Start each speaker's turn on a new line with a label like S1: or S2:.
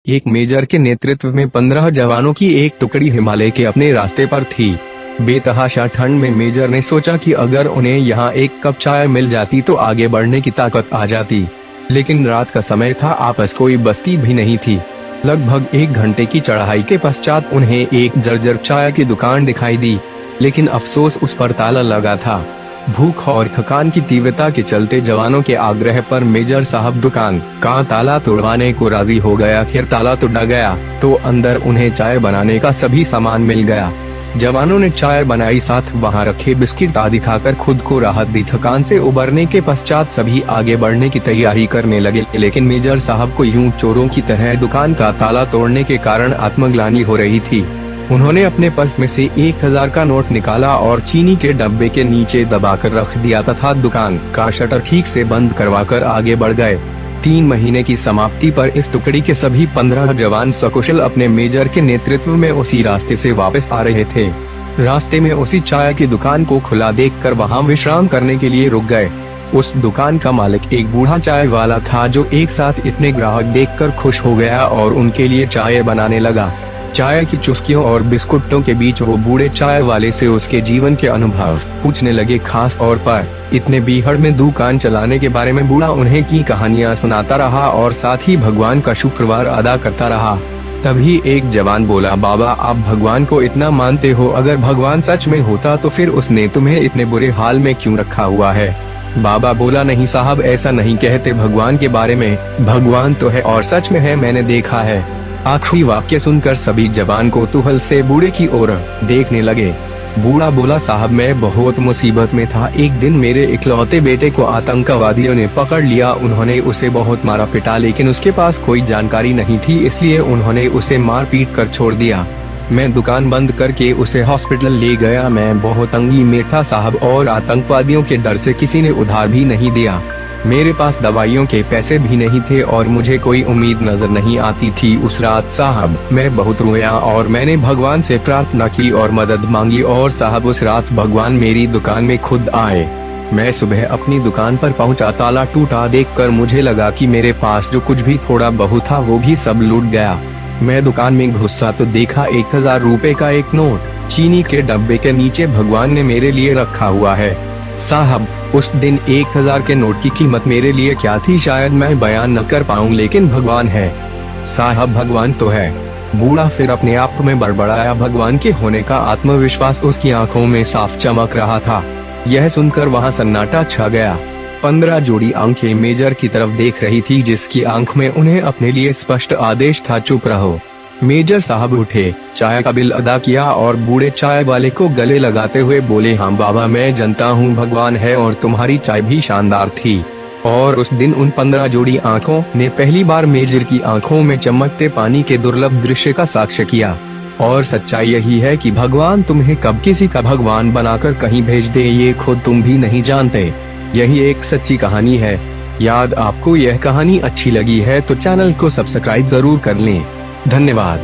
S1: एक मेजर के नेतृत्व में 15 जवानों की एक टुकड़ी हिमालय के अपने रास्ते पर थी। बेतहाशा ठंड में मेजर ने सोचा कि अगर उन्हें यहाँ एक कप चाय मिल जाती तो आगे बढ़ने की ताकत आ जाती। लेकिन रात का समय था, आपस कोई बस्ती भी नहीं थी। लगभग 1 घंटे की चढ़ाई के पश्चात उन्हें एक जर्जर चाय की दुकान दिखाई दी, लेकिन अफसोस उस पर ताला लगा था। भूख और थकान की तीव्रता के चलते जवानों के आग्रह पर मेजर साहब दुकान का ताला तोड़वाने को राजी हो गया। आखिर ताला तोड़ा गया तो अंदर उन्हें चाय बनाने का सभी सामान मिल गया। जवानों ने चाय बनाई, साथ वहां रखे बिस्किट आदि खाकर खुद को राहत दी। थकान से उबरने के पश्चात सभी आगे बढ़ने की तैयारी करने लगे, लेकिन मेजर साहब को यूं चोरों की तरह दुकान का ताला तोड़ने के कारण आत्मग्लानि हो रही थी। उन्होंने अपने पर्स में से 1000 का नोट निकाला और चीनी के डब्बे के नीचे दबाकर रख दिया तथा दुकान का शटर ठीक से बंद करवाकर आगे बढ़ गए। 3 महीने की समाप्ति पर इस टुकड़ी के सभी 15 जवान सकुशल अपने मेजर के नेतृत्व में उसी रास्ते से वापस आ रहे थे। रास्ते में उसी चाय की दुकान को खुला देखकर वहां विश्राम करने के लिए रुक गए। उस दुकान का मालिक एक बूढ़ा चाय वाला था, जो एक साथ इतने ग्राहक देखकर खुश हो गया और उनके लिए चाय बनाने लगा। चाय की चुस्कियों और बिस्कुटों के बीच वो बूढ़े चाय वाले से उसके जीवन के अनुभव पूछने लगे। खास तौर पर इतने बीहड़ में दुकान चलाने के बारे में बूढ़ा उन्हें की कहानियां सुनाता रहा और साथ ही भगवान का शुक्रवार अदा करता रहा। तभी एक जवान बोला, बाबा आप भगवान को इतना मानते हो, अगर भगवान सच में होता तो फिर उसने तुम्हें इतने बुरे हाल में क्यों रखा हुआ है? बाबा बोला, नहीं साहब ऐसा नहीं कहते भगवान के बारे में, भगवान तो है और सच में है, मैंने देखा है। आखिरी वाक्य सुनकर सभी जवान कौतूहल से बूढ़े की ओर देखने लगे। बूढ़ा बोला, साहब मैं बहुत मुसीबत में था। एक दिन मेरे इकलौते बेटे को आतंकवादियों ने पकड़ लिया। उन्होंने उसे बहुत मारा पिटा, लेकिन उसके पास कोई जानकारी नहीं थी, इसलिए उन्होंने उसे मार पीट कर छोड़ दिया। मैं दुकान बंद करके उसे हॉस्पिटल ले गया। मैं बहुत तंगी में था साहब, और आतंकवादियों के डर से किसी ने उधार भी नहीं दिया। मेरे पास दवाइयों के पैसे भी नहीं थे और मुझे कोई उम्मीद नजर नहीं आती थी। उस रात साहब मैं बहुत रोया और मैंने भगवान से प्रार्थना की और मदद मांगी, और साहब उस रात भगवान मेरी दुकान में खुद आए। मैं सुबह अपनी दुकान पर पहुंचा, ताला टूटा देखकर मुझे लगा कि मेरे पास जो कुछ भी थोड़ा बहुत था वो भी सब लूट गया। मैं दुकान में घुसा तो देखा 1000 रुपए का एक नोट चीनी के डब्बे के नीचे भगवान ने मेरे लिए रखा हुआ है। साहब उस दिन 1000 के नोट की कीमत मेरे लिए क्या थी शायद मैं बयान न कर पाऊँ, लेकिन भगवान है साहब, भगवान तो है। बूढ़ा फिर अपने आप में बड़बड़ाया। भगवान के होने का आत्मविश्वास उसकी आंखों में साफ चमक रहा था। यह सुनकर वहां सन्नाटा छा गया। 15 जोड़ी आंखें मेजर की तरफ देख रही थी, जिसकी आंख में उन्हें अपने लिए स्पष्ट आदेश था, चुप रहो। मेजर साहब उठे, चाय का बिल अदा किया और बूढ़े चाय वाले को गले लगाते हुए बोले, हाँ बाबा मैं जानता हूँ भगवान है और तुम्हारी चाय भी शानदार थी। और उस दिन उन 15 जोड़ी आंखों ने पहली बार मेजर की आंखों में चमकते पानी के दुर्लभ दृश्य का साक्ष्य किया। और सच्चाई यही है कि भगवान तुम्हें कब किसी का भगवान बनाकर कहीं भेज दे, ये खुद तुम भी नहीं जानते। यही एक सच्ची कहानी है। याद आपको यह कहानी अच्छी लगी है तो चैनल को सब्सक्राइब जरूर कर लें। धन्यवाद।